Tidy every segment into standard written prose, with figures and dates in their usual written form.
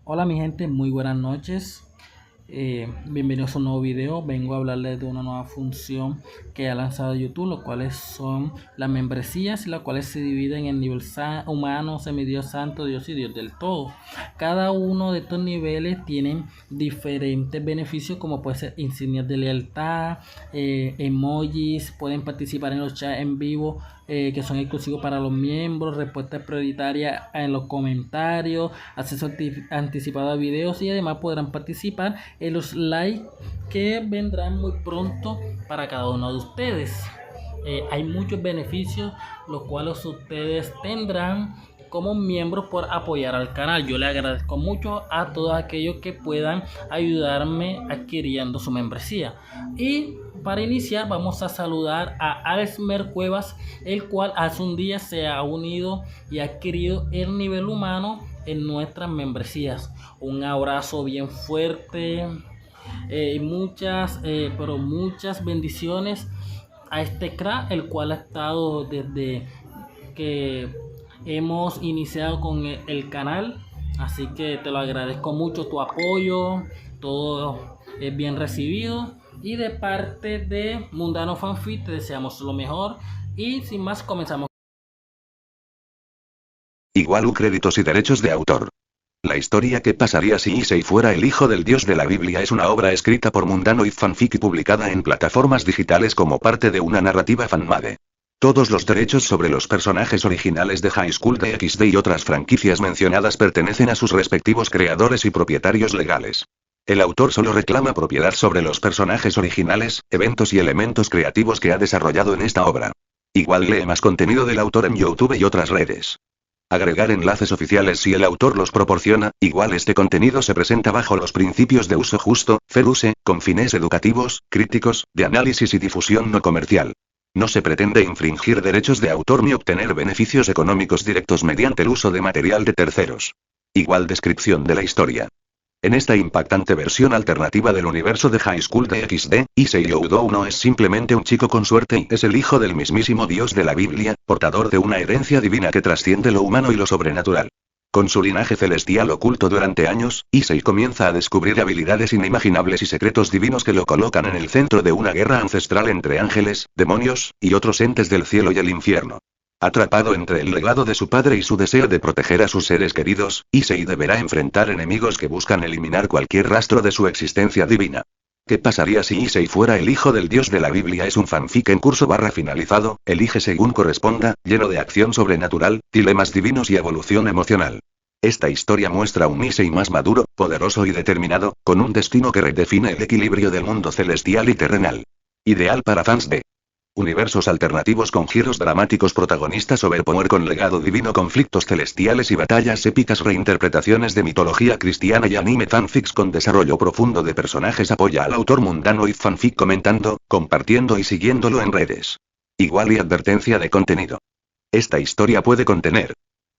Hola mi gente, muy buenas noches. Bienvenidos a un nuevo video. Vengo a hablarles de una nueva función que ha lanzado YouTube, los cuales son las membresías, las cuales se dividen en nivel humano, semidios, santo, Dios y Dios del todo. Cada uno de estos niveles tienen diferentes beneficios, como puede ser insignias de lealtad, emojis, pueden participar en los chats en vivo que son exclusivos para los miembros, respuestas prioritarias en los comentarios, acceso anticipado a videos y además podrán participar en los live que vendrán muy pronto para cada uno de ustedes. Hay muchos beneficios los cuales ustedes tendrán como miembros por apoyar al canal. Yo le agradezco mucho a todos aquellos que puedan ayudarme adquiriendo su membresía. Y para iniciar vamos a saludar a Alesmer Cuevas, el cual hace un día se ha unido y ha adquirido el nivel humano en nuestras membresías. Un abrazo bien fuerte y pero muchas bendiciones a este crack, el cual ha estado desde que hemos iniciado con el canal. Así que te lo agradezco mucho, tu apoyo, todo es bien recibido. Y de parte de Mundano Fanfic te deseamos lo mejor. Y sin más, comenzamos. Igual créditos y derechos de autor. La historia que pasaría si Issei fuera el hijo del dios de la Biblia es una obra escrita por Mundano y Fanfic y publicada en plataformas digitales como parte de una narrativa fanmade. Todos los derechos sobre los personajes originales de High School DxD y otras franquicias mencionadas pertenecen a sus respectivos creadores y propietarios legales. El autor solo reclama propiedad sobre los personajes originales, eventos y elementos creativos que ha desarrollado en esta obra. Igual lee más contenido del autor en YouTube y otras redes. Agregar enlaces oficiales si el autor los proporciona. Igual este contenido se presenta bajo los principios de uso justo, fair use, con fines educativos, críticos, de análisis y difusión no comercial. No se pretende infringir derechos de autor ni obtener beneficios económicos directos mediante el uso de material de terceros. Igual descripción de la historia. En esta impactante versión alternativa del universo de High School DxD, Issei Oudou no es simplemente un chico con suerte y es el hijo del mismísimo dios de la Biblia, portador de una herencia divina que trasciende lo humano y lo sobrenatural. Con su linaje celestial oculto durante años, Issei comienza a descubrir habilidades inimaginables y secretos divinos que lo colocan en el centro de una guerra ancestral entre ángeles, demonios, y otros entes del cielo y el infierno. Atrapado entre el legado de su padre y su deseo de proteger a sus seres queridos, Issei deberá enfrentar enemigos que buscan eliminar cualquier rastro de su existencia divina. ¿Qué pasaría si Issei fuera el hijo del dios de la Biblia? Es un fanfic en curso finalizado, elige según corresponda, lleno de acción sobrenatural, dilemas divinos y evolución emocional. Esta historia muestra un Issei más maduro, poderoso y determinado, con un destino que redefine el equilibrio del mundo celestial y terrenal. Ideal para fans de universos alternativos con giros dramáticos, protagonistas sobreponer con legado divino, conflictos celestiales y batallas épicas, reinterpretaciones de mitología cristiana y anime, fanfics con desarrollo profundo de personajes. Apoya al autor Mundano y Fanfic comentando, compartiendo y siguiéndolo en redes. Igual y advertencia de contenido. Esta historia puede contener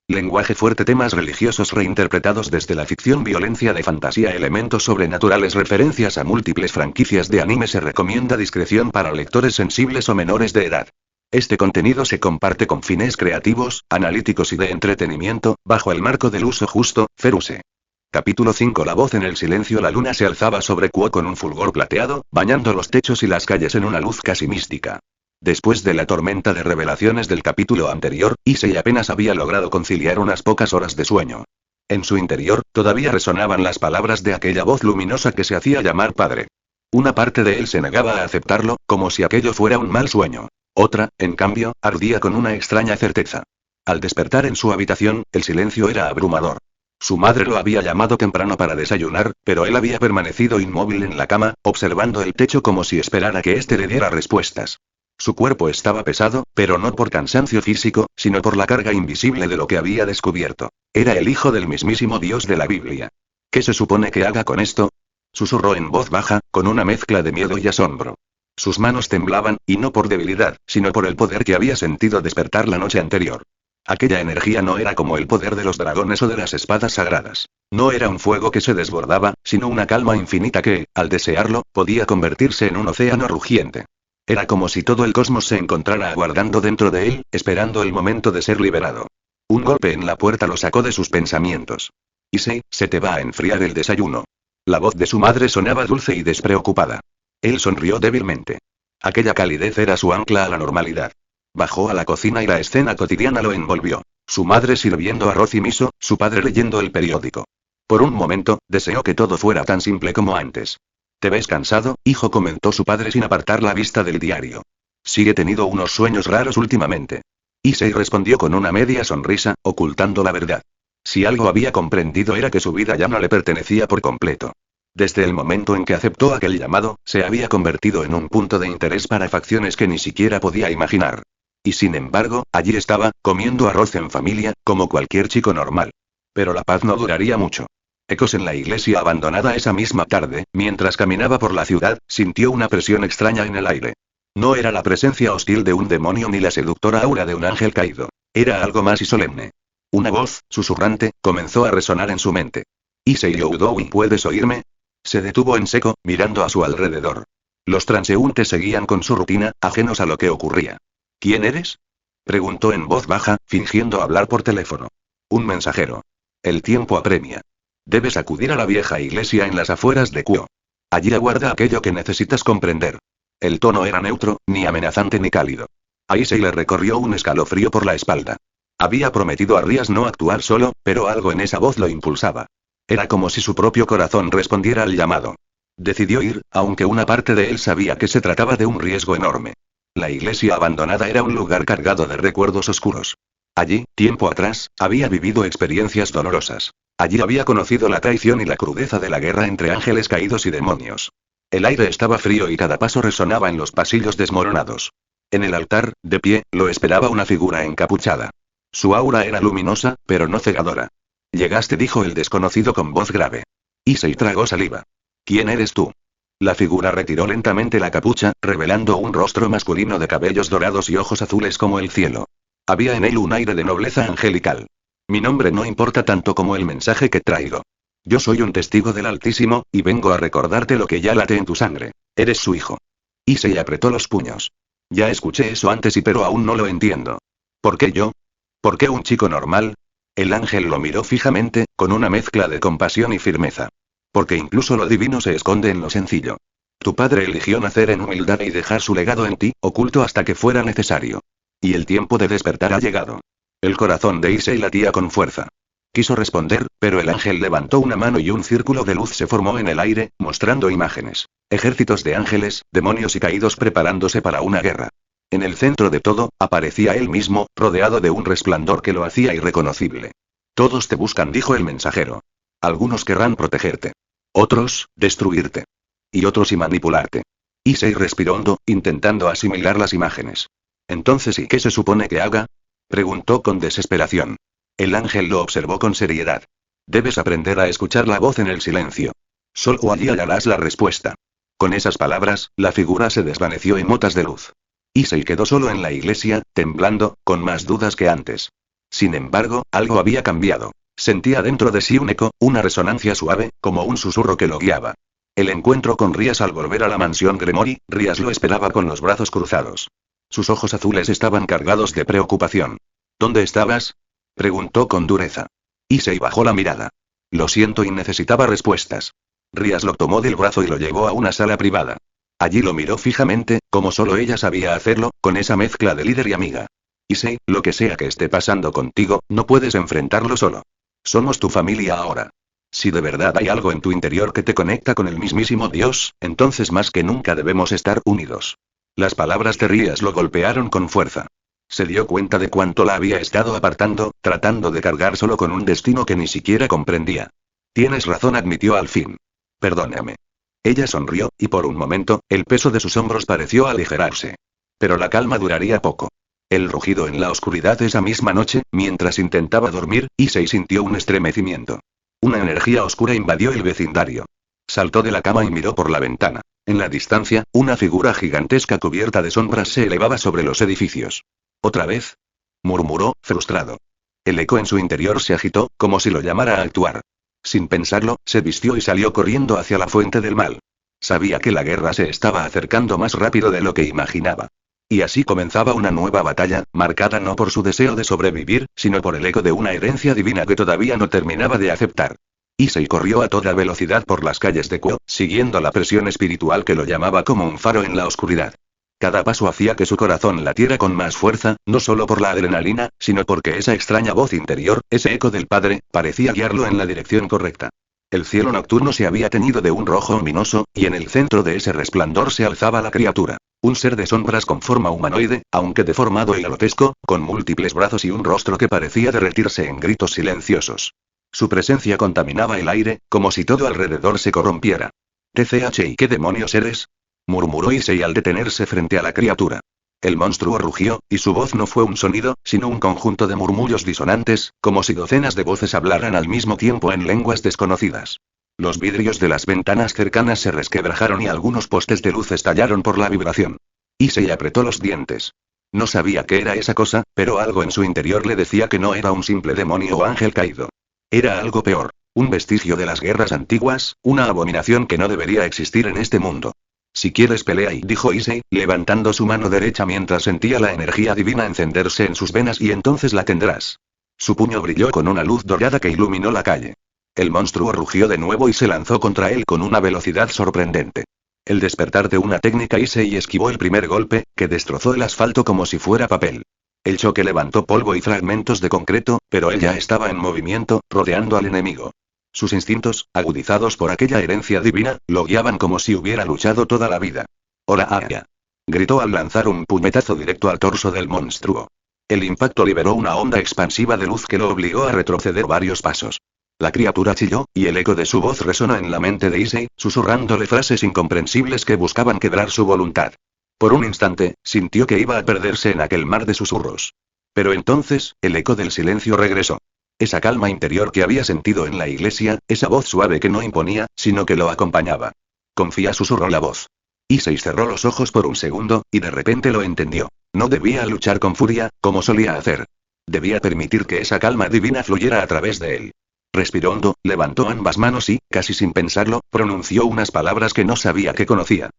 lenguaje fuerte, temas religiosos reinterpretados desde la ficción, violencia de fantasía, elementos sobrenaturales, referencias a múltiples franquicias de anime. Se recomienda discreción para lectores sensibles o menores de edad. Este contenido se comparte con fines creativos, analíticos y de entretenimiento, bajo el marco del uso justo, fair use. Capítulo 5. La voz en el silencio. La luna se alzaba sobre Kuo con un fulgor plateado, bañando los techos y las calles en una luz casi mística. Después de la tormenta de revelaciones del capítulo anterior, Issei apenas había logrado conciliar unas pocas horas de sueño. En su interior, todavía resonaban las palabras de aquella voz luminosa que se hacía llamar padre. Una parte de él se negaba a aceptarlo, como si aquello fuera un mal sueño. Otra, en cambio, ardía con una extraña certeza. Al despertar en su habitación, el silencio era abrumador. Su madre lo había llamado temprano para desayunar, pero él había permanecido inmóvil en la cama, observando el techo como si esperara que éste le diera respuestas. Su cuerpo estaba pesado, pero no por cansancio físico, sino por la carga invisible de lo que había descubierto. Era el hijo del mismísimo dios de la Biblia. ¿Qué se supone que haga con esto? Susurró en voz baja, con una mezcla de miedo y asombro. Sus manos temblaban, y no por debilidad, sino por el poder que había sentido despertar la noche anterior. Aquella energía no era como el poder de los dragones o de las espadas sagradas. No era un fuego que se desbordaba, sino una calma infinita que, al desearlo, podía convertirse en un océano rugiente. Era como si todo el cosmos se encontrara aguardando dentro de él, esperando el momento de ser liberado. Un golpe en la puerta lo sacó de sus pensamientos. Issei, se te va a enfriar el desayuno. La voz de su madre sonaba dulce y despreocupada. Él sonrió débilmente. Aquella calidez era su ancla a la normalidad. Bajó a la cocina y la escena cotidiana lo envolvió. Su madre sirviendo arroz y miso, su padre leyendo el periódico. Por un momento, deseó que todo fuera tan simple como antes. ¿Te ves cansado, hijo?, comentó su padre sin apartar la vista del diario. Sí, he tenido unos sueños raros últimamente. Issei respondió con una media sonrisa, ocultando la verdad. Si algo había comprendido era que su vida ya no le pertenecía por completo. Desde el momento en que aceptó aquel llamado, se había convertido en un punto de interés para facciones que ni siquiera podía imaginar. Y sin embargo, allí estaba, comiendo arroz en familia, como cualquier chico normal. Pero la paz no duraría mucho. Ecos en la iglesia abandonada esa misma tarde, mientras caminaba por la ciudad, sintió una presión extraña en el aire. No era la presencia hostil de un demonio ni la seductora aura de un ángel caído. Era algo más y solemne. Una voz, susurrante, comenzó a resonar en su mente. Issei Youdoui, ¿puedes oírme? Se detuvo en seco, mirando a su alrededor. Los transeúntes seguían con su rutina, ajenos a lo que ocurría. ¿Quién eres?, preguntó en voz baja, fingiendo hablar por teléfono. Un mensajero. El tiempo apremia. Debes acudir a la vieja iglesia en las afueras de Kuo. Allí aguarda aquello que necesitas comprender. El tono era neutro, ni amenazante ni cálido. A Issei le recorrió un escalofrío por la espalda. Había prometido a Rías no actuar solo, pero algo en esa voz lo impulsaba. Era como si su propio corazón respondiera al llamado. Decidió ir, aunque una parte de él sabía que se trataba de un riesgo enorme. La iglesia abandonada era un lugar cargado de recuerdos oscuros. Allí, tiempo atrás, había vivido experiencias dolorosas. Allí había conocido la traición y la crudeza de la guerra entre ángeles caídos y demonios. El aire estaba frío y cada paso resonaba en los pasillos desmoronados. En el altar, de pie, lo esperaba una figura encapuchada. Su aura era luminosa, pero no cegadora. Llegaste, dijo el desconocido con voz grave. Issei tragó saliva. ¿Quién eres tú? La figura retiró lentamente la capucha, revelando un rostro masculino de cabellos dorados y ojos azules como el cielo. Había en él un aire de nobleza angelical. Mi nombre no importa tanto como el mensaje que traigo. Yo soy un testigo del Altísimo, y vengo a recordarte lo que ya late en tu sangre. Eres su hijo. Issei apretó los puños. Ya escuché eso antes pero aún no lo entiendo. ¿Por qué yo? ¿Por qué un chico normal? El ángel lo miró fijamente, con una mezcla de compasión y firmeza. Porque incluso lo divino se esconde en lo sencillo. Tu padre eligió nacer en humildad y dejar su legado en ti, oculto hasta que fuera necesario. Y el tiempo de despertar ha llegado. El corazón de Issei latía con fuerza. Quiso responder, pero el ángel levantó una mano y un círculo de luz se formó en el aire, mostrando imágenes. Ejércitos de ángeles, demonios y caídos preparándose para una guerra. En el centro de todo, aparecía él mismo, rodeado de un resplandor que lo hacía irreconocible. Todos te buscan, dijo el mensajero. Algunos querrán protegerte. Otros, destruirte. Y otros y manipularte. Issei respiró hondo, intentando asimilar las imágenes. Entonces, ¿y qué se supone que haga?, preguntó con desesperación. El ángel lo observó con seriedad. Debes aprender a escuchar la voz en el silencio. Solo allí hallarás la respuesta. Con esas palabras, la figura se desvaneció en motas de luz. Issei quedó solo en la iglesia, temblando, con más dudas que antes. Sin embargo, algo había cambiado. Sentía dentro de sí un eco, una resonancia suave, como un susurro que lo guiaba. El encuentro con Rías al volver a la mansión Gremory, Rías lo esperaba con los brazos cruzados. Sus ojos azules estaban cargados de preocupación. ¿Dónde estabas?, preguntó con dureza. Issei bajó la mirada. Lo siento y necesitaba respuestas. Rías lo tomó del brazo y lo llevó a una sala privada. Allí lo miró fijamente, como solo ella sabía hacerlo, con esa mezcla de líder y amiga. Issei, lo que sea que esté pasando contigo, no puedes enfrentarlo solo. Somos tu familia ahora. Si de verdad hay algo en tu interior que te conecta con el mismísimo Dios, entonces más que nunca debemos estar unidos. Las palabras de Rías lo golpearon con fuerza. Se dio cuenta de cuánto la había estado apartando, tratando de cargar solo con un destino que ni siquiera comprendía. Tienes razón, admitió al fin. Perdóname. Ella sonrió, y por un momento, el peso de sus hombros pareció aligerarse. Pero la calma duraría poco. El rugido en la oscuridad esa misma noche, mientras intentaba dormir, Issei sintió un estremecimiento. Una energía oscura invadió el vecindario. Saltó de la cama y miró por la ventana. En la distancia, una figura gigantesca cubierta de sombras se elevaba sobre los edificios. ¿Otra vez?, murmuró, frustrado. El eco en su interior se agitó, como si lo llamara a actuar. Sin pensarlo, se vistió y salió corriendo hacia la fuente del mal. Sabía que la guerra se estaba acercando más rápido de lo que imaginaba. Y así comenzaba una nueva batalla, marcada no por su deseo de sobrevivir, sino por el eco de una herencia divina que todavía no terminaba de aceptar. Issei corrió a toda velocidad por las calles de Kuo, siguiendo la presión espiritual que lo llamaba como un faro en la oscuridad. Cada paso hacía que su corazón latiera con más fuerza, no solo por la adrenalina, sino porque esa extraña voz interior, ese eco del padre, parecía guiarlo en la dirección correcta. El cielo nocturno se había teñido de un rojo ominoso, y en el centro de ese resplandor se alzaba la criatura. Un ser de sombras con forma humanoide, aunque deformado y grotesco, con múltiples brazos y un rostro que parecía derretirse en gritos silenciosos. Su presencia contaminaba el aire, como si todo alrededor se corrompiera. «TCH, ¿y qué demonios eres?», murmuró Issei al detenerse frente a la criatura. El monstruo rugió, y su voz no fue un sonido, sino un conjunto de murmullos disonantes, como si docenas de voces hablaran al mismo tiempo en lenguas desconocidas. Los vidrios de las ventanas cercanas se resquebrajaron y algunos postes de luz estallaron por la vibración. Issei apretó los dientes. No sabía qué era esa cosa, pero algo en su interior le decía que no era un simple demonio o ángel caído. Era algo peor. Un vestigio de las guerras antiguas, una abominación que no debería existir en este mundo. «Si quieres pelea y», dijo Issei, levantando su mano derecha mientras sentía la energía divina encenderse en sus venas, y entonces la tendrás. Su puño brilló con una luz dorada que iluminó la calle. El monstruo rugió de nuevo y se lanzó contra él con una velocidad sorprendente. El despertar de una técnica, Issei esquivó el primer golpe, que destrozó el asfalto como si fuera papel. El choque levantó polvo y fragmentos de concreto, pero él ya estaba en movimiento, rodeando al enemigo. Sus instintos, agudizados por aquella herencia divina, lo guiaban como si hubiera luchado toda la vida. «¡Ora Aya!», gritó al lanzar un puñetazo directo al torso del monstruo. El impacto liberó una onda expansiva de luz que lo obligó a retroceder varios pasos. La criatura chilló, y el eco de su voz resonó en la mente de Issei, susurrándole frases incomprensibles que buscaban quebrar su voluntad. Por un instante, sintió que iba a perderse en aquel mar de susurros. Pero entonces, el eco del silencio regresó. Esa calma interior que había sentido en la iglesia, esa voz suave que no imponía, sino que lo acompañaba. «Confía», susurró la voz. Issei cerró los ojos por un segundo, y de repente lo entendió. No debía luchar con furia, como solía hacer. Debía permitir que esa calma divina fluyera a través de él. Respiró hondo, levantó ambas manos y, casi sin pensarlo, pronunció unas palabras que no sabía que conocía.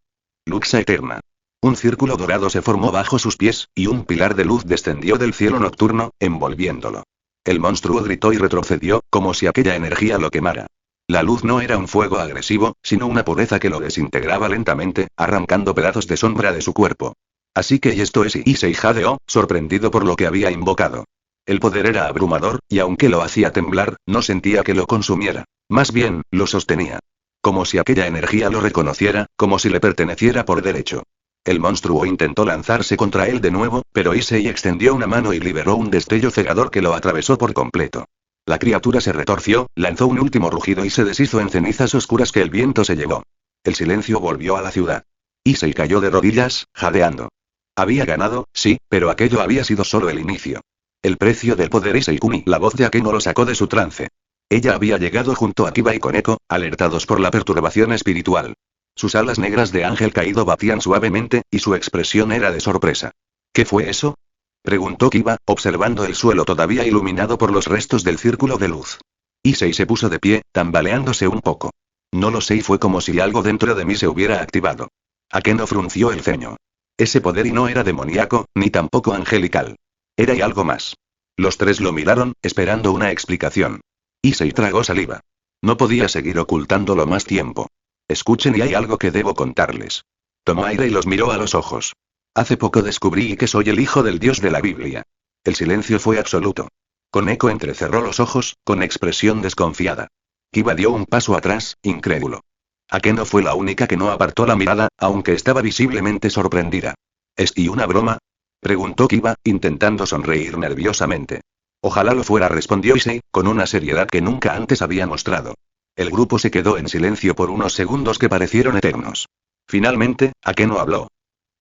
«Luxa eterna». Un círculo dorado se formó bajo sus pies, y un pilar de luz descendió del cielo nocturno, envolviéndolo. El monstruo gritó y retrocedió, como si aquella energía lo quemara. La luz no era un fuego agresivo, sino una pureza que lo desintegraba lentamente, arrancando pedazos de sombra de su cuerpo. «Así que y esto es», Issei jadeó, sorprendido por lo que había invocado. El poder era abrumador, y aunque lo hacía temblar, no sentía que lo consumiera. Más bien, lo sostenía. Como si aquella energía lo reconociera, como si le perteneciera por derecho. El monstruo intentó lanzarse contra él de nuevo, pero Issei extendió una mano y liberó un destello cegador que lo atravesó por completo. La criatura se retorció, lanzó un último rugido y se deshizo en cenizas oscuras que el viento se llevó. El silencio volvió a la ciudad. Issei cayó de rodillas, jadeando. Había ganado, sí, pero aquello había sido solo el inicio. El precio del poder. Issei-kuni, la voz de Akeno lo sacó de su trance. Ella había llegado junto a Kiba y Koneko, alertados por la perturbación espiritual. Sus alas negras de ángel caído batían suavemente, y su expresión era de sorpresa. «¿Qué fue eso?», preguntó Kiba, observando el suelo todavía iluminado por los restos del círculo de luz. Issei se puso de pie, tambaleándose un poco. «No lo sé», y fue como si algo dentro de mí se hubiera activado. Akeno frunció el ceño. Ese poder y no era demoníaco, ni tampoco angelical. Era y algo más. Los tres lo miraron, esperando una explicación. Issei tragó saliva. No podía seguir ocultándolo más tiempo. «Escuchen, y hay algo que debo contarles». Tomó aire y los miró a los ojos. «Hace poco descubrí que soy el hijo del dios de la Biblia». El silencio fue absoluto. Koneko entrecerró los ojos, con expresión desconfiada. Kiba dio un paso atrás, incrédulo. Akeno fue la única que no apartó la mirada, aunque estaba visiblemente sorprendida. «¿Es y una broma?», preguntó Kiba, intentando sonreír nerviosamente. «Ojalá lo fuera», respondió Issei, con una seriedad que nunca antes había mostrado. El grupo se quedó en silencio por unos segundos que parecieron eternos. Finalmente, Akeno habló.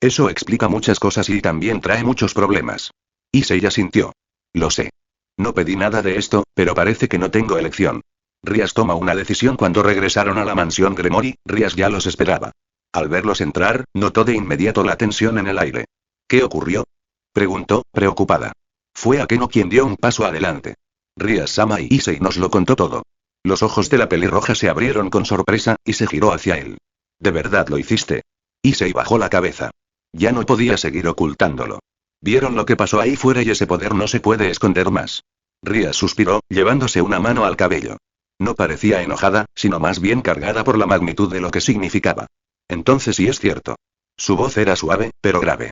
«Eso explica muchas cosas y también trae muchos problemas». Issei asintió. «Lo sé. No pedí nada de esto, pero parece que no tengo elección». Rias toma una decisión. Cuando regresaron a la mansión Gremory, Rias ya los esperaba. Al verlos entrar, notó de inmediato la tensión en el aire. «¿Qué ocurrió?», preguntó, preocupada. Fue Akeno quien dio un paso adelante. «Rias-sama y Issei nos lo contó todo». Los ojos de la pelirroja se abrieron con sorpresa, y se giró hacia él. «¿De verdad lo hiciste?». Issei bajó la cabeza. Ya no podía seguir ocultándolo. Vieron lo que pasó ahí fuera y ese poder no se puede esconder más. Rías suspiró, llevándose una mano al cabello. No parecía enojada, sino más bien cargada por la magnitud de lo que significaba. Entonces sí es cierto. Su voz era suave, pero grave.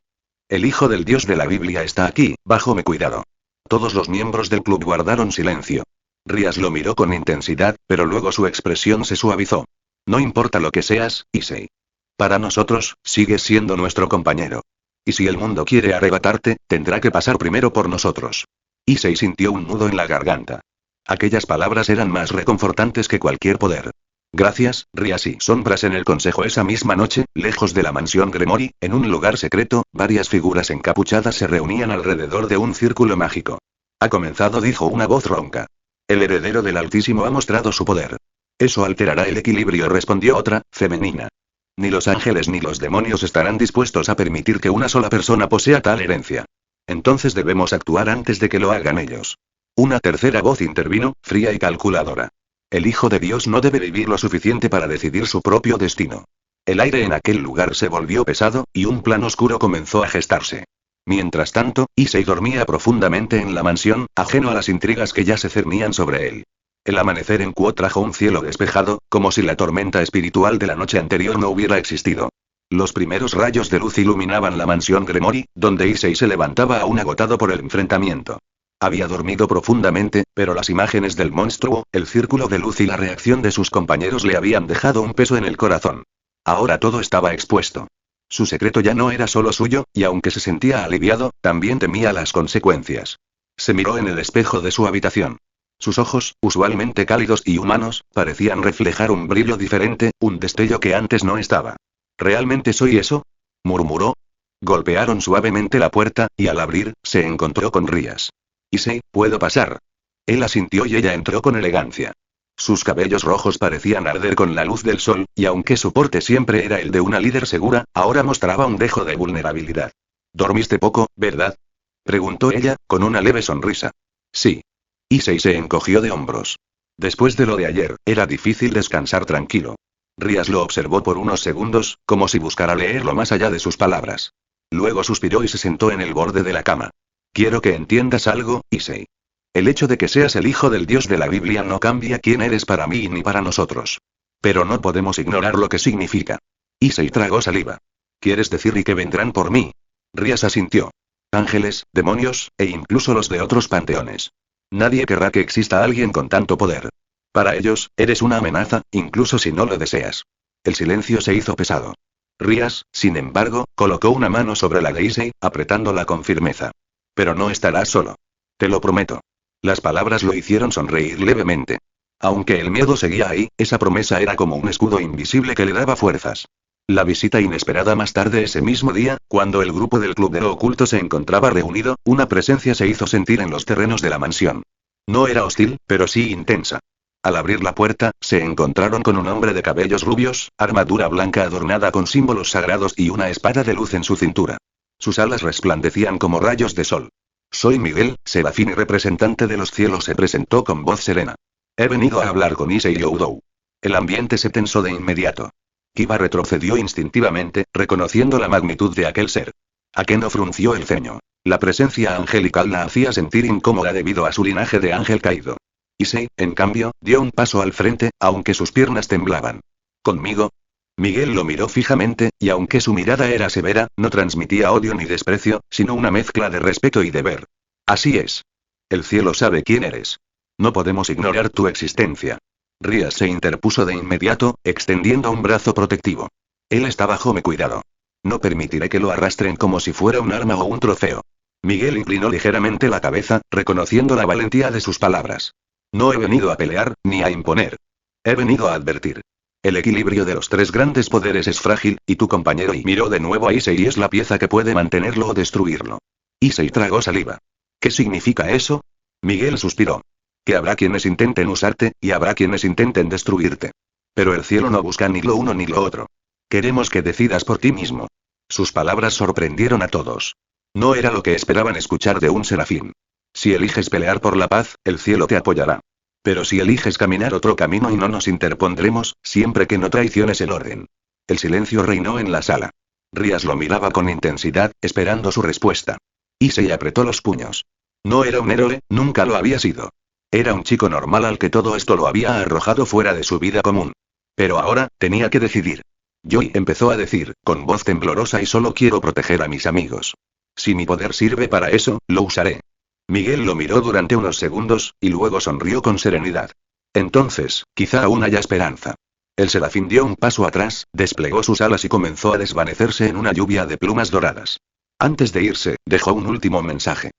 El hijo del Dios de la Biblia está aquí, bajo mi cuidado. Todos los miembros del club guardaron silencio. Rías lo miró con intensidad, pero luego su expresión se suavizó. No importa lo que seas, Issei. Para nosotros, sigues siendo nuestro compañero. Y si el mundo quiere arrebatarte, tendrá que pasar primero por nosotros. Issei sintió un nudo en la garganta. Aquellas palabras eran más reconfortantes que cualquier poder. Gracias, Rías y sombras en el consejo. Esa misma noche, lejos de la mansión Gremory, en un lugar secreto, varias figuras encapuchadas se reunían alrededor de un círculo mágico. Ha comenzado, dijo una voz ronca. El heredero del Altísimo ha mostrado su poder. Eso alterará el equilibrio, respondió otra, femenina. Ni los ángeles ni los demonios estarán dispuestos a permitir que una sola persona posea tal herencia. Entonces debemos actuar antes de que lo hagan ellos. Una tercera voz intervino, fría y calculadora. El Hijo de Dios no debe vivir lo suficiente para decidir su propio destino. El aire en aquel lugar se volvió pesado, y un plan oscuro comenzó a gestarse. Mientras tanto, Issei dormía profundamente en la mansión, ajeno a las intrigas que ya se cernían sobre él. El amanecer en Kuo trajo un cielo despejado, como si la tormenta espiritual de la noche anterior no hubiera existido. Los primeros rayos de luz iluminaban la mansión Gremory, donde Issei se levantaba aún agotado por el enfrentamiento. Había dormido profundamente, pero las imágenes del monstruo, el círculo de luz y la reacción de sus compañeros le habían dejado un peso en el corazón. Ahora todo estaba expuesto. Su secreto ya no era solo suyo, y aunque se sentía aliviado, también temía las consecuencias. Se miró en el espejo de su habitación. Sus ojos, usualmente cálidos y humanos, parecían reflejar un brillo diferente, un destello que antes no estaba. ¿Realmente soy eso?, murmuró. Golpearon suavemente la puerta, y al abrir, se encontró con Rías. Issei, ¿puedo pasar? Él asintió y ella entró con elegancia. Sus cabellos rojos parecían arder con la luz del sol, y aunque su porte siempre era el de una líder segura, ahora mostraba un dejo de vulnerabilidad. ¿Dormiste poco, verdad?, preguntó ella, con una leve sonrisa. Sí. Issei se encogió de hombros. Después de lo de ayer, era difícil descansar tranquilo. Rías lo observó por unos segundos, como si buscara leerlo más allá de sus palabras. Luego suspiró y se sentó en el borde de la cama. Quiero que entiendas algo, Issei. El hecho de que seas el hijo del Dios de la Biblia no cambia quién eres para mí ni para nosotros. Pero no podemos ignorar lo que significa. Issei tragó saliva. ¿Quieres decir y que vendrán por mí? Rías asintió. Ángeles, demonios, e incluso los de otros panteones. Nadie querrá que exista alguien con tanto poder. Para ellos, eres una amenaza, incluso si no lo deseas. El silencio se hizo pesado. Rías, sin embargo, colocó una mano sobre la de Issei, apretándola con firmeza. Pero no estarás solo. Te lo prometo. Las palabras lo hicieron sonreír levemente. Aunque el miedo seguía ahí, esa promesa era como un escudo invisible que le daba fuerzas. La visita inesperada más tarde ese mismo día, cuando el grupo del Club de lo Oculto se encontraba reunido, una presencia se hizo sentir en los terrenos de la mansión. No era hostil, pero sí intensa. Al abrir la puerta, se encontraron con un hombre de cabellos rubios, armadura blanca adornada con símbolos sagrados y una espada de luz en su cintura. Sus alas resplandecían como rayos de sol. Soy Miguel, serafín y representante de los cielos, se presentó con voz serena. He venido a hablar con Issei Youdou. El ambiente se tensó de inmediato. Kiba retrocedió instintivamente, reconociendo la magnitud de aquel ser. Akeno frunció el ceño. La presencia angelical la hacía sentir incómoda debido a su linaje de ángel caído. Issei, en cambio, dio un paso al frente, aunque sus piernas temblaban. ¿Conmigo? Miguel lo miró fijamente, y aunque su mirada era severa, no transmitía odio ni desprecio, sino una mezcla de respeto y deber. Así es. El cielo sabe quién eres. No podemos ignorar tu existencia. Rías se interpuso de inmediato, extendiendo un brazo protectivo. Él está bajo mi cuidado. No permitiré que lo arrastren como si fuera un arma o un trofeo. Miguel inclinó ligeramente la cabeza, reconociendo la valentía de sus palabras. No he venido a pelear, ni a imponer. He venido a advertir. El equilibrio de los tres grandes poderes es frágil, y tu compañero y miró de nuevo a Issei es la pieza que puede mantenerlo o destruirlo. Issei tragó saliva. ¿Qué significa eso? Miguel suspiró. Que habrá quienes intenten usarte, y habrá quienes intenten destruirte. Pero el cielo no busca ni lo uno ni lo otro. Queremos que decidas por ti mismo. Sus palabras sorprendieron a todos. No era lo que esperaban escuchar de un serafín. Si eliges pelear por la paz, el cielo te apoyará. Pero si eliges caminar otro camino y no nos interpondremos, siempre que no traiciones el orden. El silencio reinó en la sala. Rías lo miraba con intensidad, esperando su respuesta. Issei apretó los puños. No era un héroe, nunca lo había sido. Era un chico normal al que todo esto lo había arrojado fuera de su vida común. Pero ahora, tenía que decidir. Joy empezó a decir, con voz temblorosa, y solo quiero proteger a mis amigos. Si mi poder sirve para eso, lo usaré. Miguel lo miró durante unos segundos, y luego sonrió con serenidad. Entonces, quizá aún haya esperanza. El serafín dio un paso atrás, desplegó sus alas y comenzó a desvanecerse en una lluvia de plumas doradas. Antes de irse, dejó un último mensaje.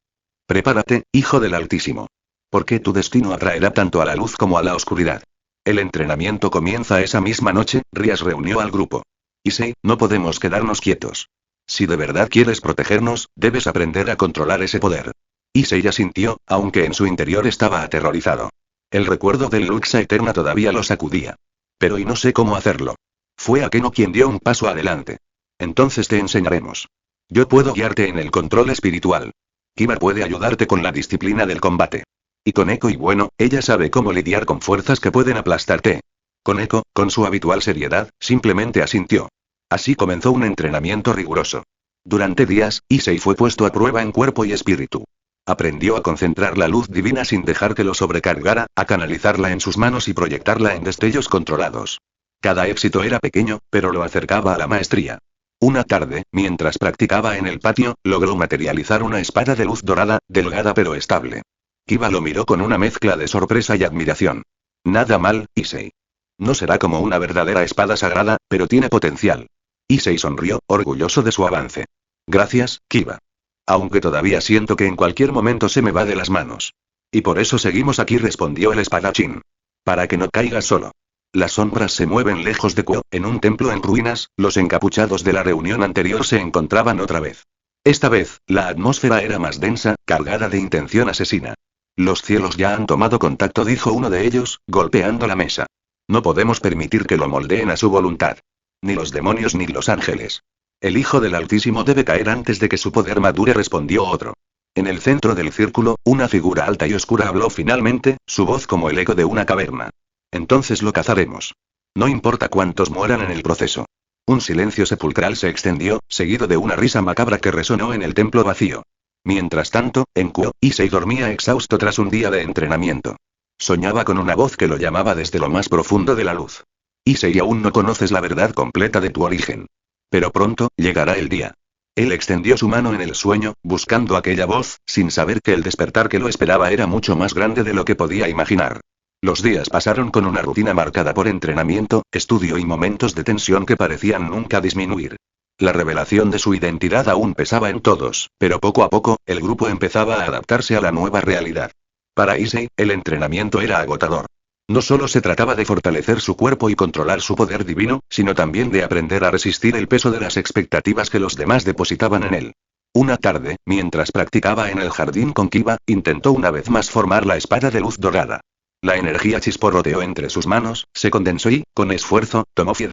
Prepárate, hijo del Altísimo. Porque tu destino atraerá tanto a la luz como a la oscuridad. El entrenamiento comienza esa misma noche. Rías reunió al grupo. Issei, no podemos quedarnos quietos. Si de verdad quieres protegernos, debes aprender a controlar ese poder. Issei asintió, aunque en su interior estaba aterrorizado. El recuerdo del Luxa Eterna todavía lo sacudía. Pero y no sé cómo hacerlo. Fue Akeno quien dio un paso adelante. Entonces te enseñaremos. Yo puedo guiarte en el control espiritual. Kiba puede ayudarte con la disciplina del combate. Y Koneko, y bueno, ella sabe cómo lidiar con fuerzas que pueden aplastarte. Koneko, con su habitual seriedad, simplemente asintió. Así comenzó un entrenamiento riguroso. Durante días, Issei fue puesto a prueba en cuerpo y espíritu. Aprendió a concentrar la luz divina sin dejar que lo sobrecargara, a canalizarla en sus manos y proyectarla en destellos controlados. Cada éxito era pequeño, pero lo acercaba a la maestría. Una tarde, mientras practicaba en el patio, logró materializar una espada de luz dorada, delgada pero estable. Kiba lo miró con una mezcla de sorpresa y admiración. Nada mal, Issei. No será como una verdadera espada sagrada, pero tiene potencial. Issei sonrió, orgulloso de su avance. Gracias, Kiba. Aunque todavía siento que en cualquier momento se me va de las manos. Y por eso seguimos aquí, respondió el espadachín. Para que no caigas solo. Las sombras se mueven lejos de Kuo, en un templo en ruinas. Los encapuchados de la reunión anterior se encontraban otra vez. Esta vez, la atmósfera era más densa, cargada de intención asesina. Los cielos ya han tomado contacto, dijo uno de ellos, golpeando la mesa. No podemos permitir que lo moldeen a su voluntad. Ni los demonios ni los ángeles. El Hijo del Altísimo debe caer antes de que su poder madure, respondió otro. En el centro del círculo, una figura alta y oscura habló finalmente, su voz como el eco de una caverna. Entonces lo cazaremos. No importa cuántos mueran en el proceso. Un silencio sepulcral se extendió, seguido de una risa macabra que resonó en el templo vacío. Mientras tanto, en Kuo, Issei dormía exhausto tras un día de entrenamiento. Soñaba con una voz que lo llamaba desde lo más profundo de la luz. Issei, aún no conoces la verdad completa de tu origen. Pero pronto, llegará el día. Él extendió su mano en el sueño, buscando aquella voz, sin saber que el despertar que lo esperaba era mucho más grande de lo que podía imaginar. Los días pasaron con una rutina marcada por entrenamiento, estudio y momentos de tensión que parecían nunca disminuir. La revelación de su identidad aún pesaba en todos, pero poco a poco, el grupo empezaba a adaptarse a la nueva realidad. Para Issei, el entrenamiento era agotador. No solo se trataba de fortalecer su cuerpo y controlar su poder divino, sino también de aprender a resistir el peso de las expectativas que los demás depositaban en él. Una tarde, mientras practicaba en el jardín con Kiba, intentó una vez más formar la espada de luz dorada. La energía chisporroteó entre sus manos, se condensó y, con esfuerzo, tomó forma.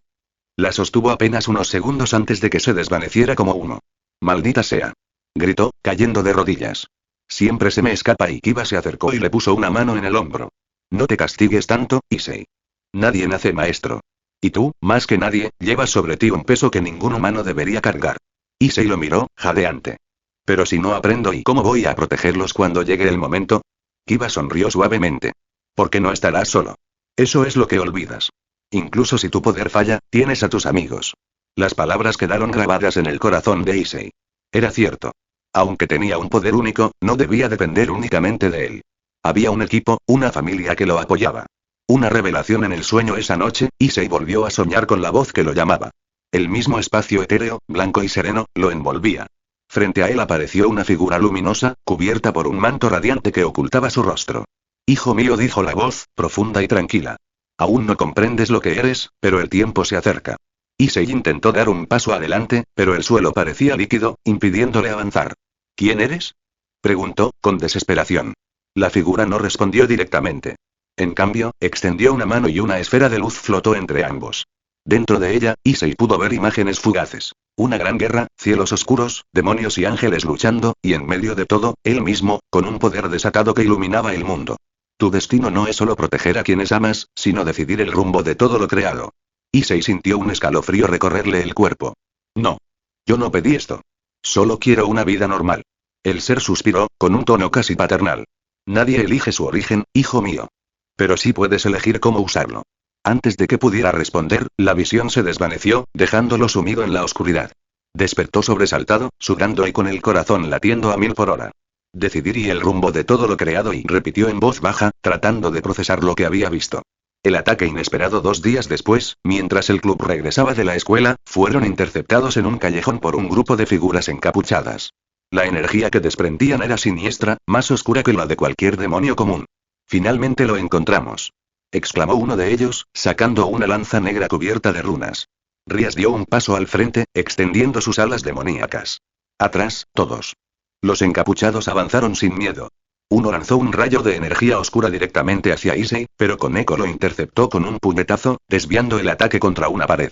La sostuvo apenas unos segundos antes de que se desvaneciera como humo. «Maldita sea», gritó, cayendo de rodillas. «Siempre se me escapa», y Kiba se acercó y le puso una mano en el hombro. «No te castigues tanto, Issei. Nadie nace maestro. Y tú, más que nadie, llevas sobre ti un peso que ningún humano debería cargar». Issei lo miró, jadeante. «Pero si no aprendo, ¿y cómo voy a protegerlos cuando llegue el momento?» Kiba sonrió suavemente. «Porque no estarás solo. Eso es lo que olvidas. Incluso si tu poder falla, tienes a tus amigos». Las palabras quedaron grabadas en el corazón de Issei. Era cierto. Aunque tenía un poder único, no debía depender únicamente de él. Había un equipo, una familia que lo apoyaba. Una revelación en el sueño esa noche, Issei volvió a soñar con la voz que lo llamaba. El mismo espacio etéreo, blanco y sereno, lo envolvía. Frente a él apareció una figura luminosa, cubierta por un manto radiante que ocultaba su rostro. «Hijo mío», dijo la voz, profunda y tranquila. «Aún no comprendes lo que eres, pero el tiempo se acerca». Issei intentó dar un paso adelante, pero el suelo parecía líquido, impidiéndole avanzar. «¿Quién eres?», preguntó, con desesperación. La figura no respondió directamente. En cambio, extendió una mano y una esfera de luz flotó entre ambos. Dentro de ella, Issei pudo ver imágenes fugaces. Una gran guerra, cielos oscuros, demonios y ángeles luchando, y en medio de todo, él mismo, con un poder desatado que iluminaba el mundo. Tu destino no es solo proteger a quienes amas, sino decidir el rumbo de todo lo creado. Issei sintió un escalofrío recorrerle el cuerpo. No. Yo no pedí esto. Solo quiero una vida normal. El ser suspiró, con un tono casi paternal. Nadie elige su origen, hijo mío. Pero sí puedes elegir cómo usarlo. Antes de que pudiera responder, la visión se desvaneció, dejándolo sumido en la oscuridad. Despertó sobresaltado, sudando y con el corazón latiendo a 1000 por hora. Decidiría el rumbo de todo lo creado y repitió en voz baja, tratando de procesar lo que había visto. El ataque inesperado 2 días después, mientras el club regresaba de la escuela, fueron interceptados en un callejón por un grupo de figuras encapuchadas. La energía que desprendían era siniestra, más oscura que la de cualquier demonio común. Finalmente lo encontramos. Exclamó uno de ellos, sacando una lanza negra cubierta de runas. Rías dio un paso al frente, extendiendo sus alas demoníacas. Atrás, todos. Los encapuchados avanzaron sin miedo. Uno lanzó un rayo de energía oscura directamente hacia Issei, pero Koneko lo interceptó con un puñetazo, desviando el ataque contra una pared.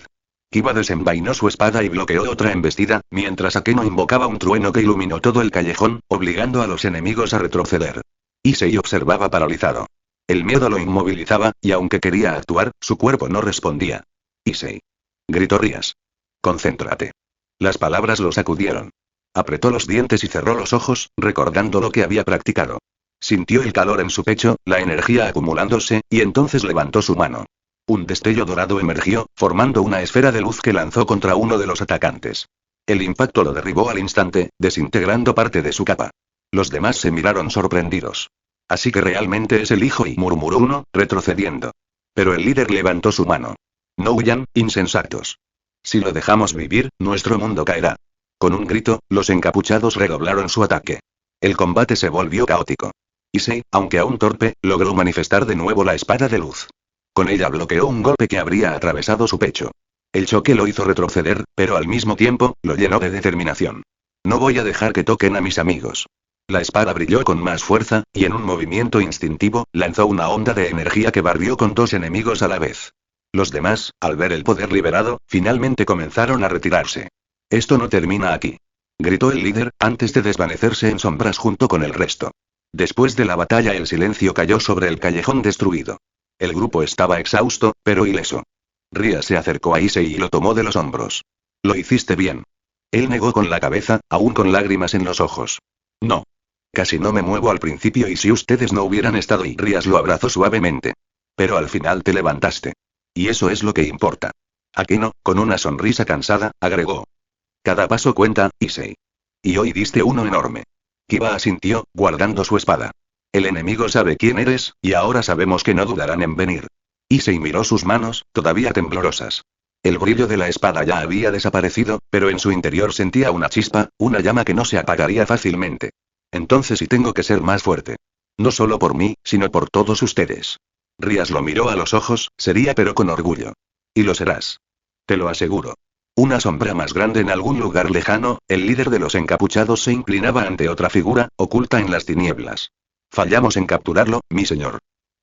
Kiba desenvainó su espada y bloqueó otra embestida, mientras Akeno invocaba un trueno que iluminó todo el callejón, obligando a los enemigos a retroceder. Issei observaba paralizado. El miedo lo inmovilizaba, y aunque quería actuar, su cuerpo no respondía. Issei. Gritó Rías. Concéntrate. Las palabras lo sacudieron. Apretó los dientes y cerró los ojos, recordando lo que había practicado. Sintió el calor en su pecho, la energía acumulándose, y entonces levantó su mano. Un destello dorado emergió, formando una esfera de luz que lanzó contra uno de los atacantes. El impacto lo derribó al instante, desintegrando parte de su capa. Los demás se miraron sorprendidos. Así que realmente es el hijo, y murmuró uno, retrocediendo. Pero el líder levantó su mano. No huyan, insensatos. Si lo dejamos vivir, nuestro mundo caerá. Con un grito, los encapuchados redoblaron su ataque. El combate se volvió caótico. Issei, aunque aún torpe, logró manifestar de nuevo la espada de luz. Con ella bloqueó un golpe que habría atravesado su pecho. El choque lo hizo retroceder, pero al mismo tiempo, lo llenó de determinación. No voy a dejar que toquen a mis amigos. La espada brilló con más fuerza, y en un movimiento instintivo, lanzó una onda de energía que barrió con 2 enemigos a la vez. Los demás, al ver el poder liberado, finalmente comenzaron a retirarse. Esto no termina aquí. Gritó el líder, antes de desvanecerse en sombras junto con el resto. Después de la batalla el silencio cayó sobre el callejón destruido. El grupo estaba exhausto, pero ileso. Ría se acercó a Issei y lo tomó de los hombros. Lo hiciste bien. Él negó con la cabeza, aún con lágrimas en los ojos. No. Casi no me muevo al principio y si ustedes no hubieran estado y Rías lo abrazó suavemente. Pero al final te levantaste. Y eso es lo que importa. Akeno, con una sonrisa cansada, agregó. Cada paso cuenta, Issei. Y hoy diste uno enorme. Kiba asintió, guardando su espada. El enemigo sabe quién eres, y ahora sabemos que no dudarán en venir. Issei miró sus manos, todavía temblorosas. El brillo de la espada ya había desaparecido, pero en su interior sentía una chispa, una llama que no se apagaría fácilmente. Entonces sí tengo que ser más fuerte. No solo por mí, sino por todos ustedes. Rías lo miró a los ojos, seria pero con orgullo. Y lo serás. Te lo aseguro. Una sombra más grande en algún lugar lejano, el líder de los encapuchados se inclinaba ante otra figura, oculta en las tinieblas. Fallamos en capturarlo, mi señor.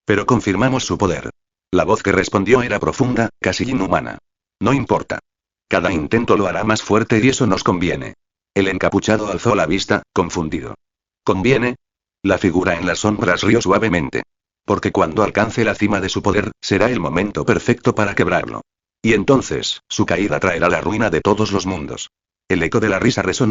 Pero confirmamos su poder. La voz que respondió era profunda, casi inhumana. No importa. Cada intento lo hará más fuerte y eso nos conviene. El encapuchado alzó la vista, confundido. ¿Conviene? La figura en las sombras rió suavemente. Porque cuando alcance la cima de su poder, será el momento perfecto para quebrarlo. Y entonces, su caída traerá la ruina de todos los mundos. El eco de la risa resonó.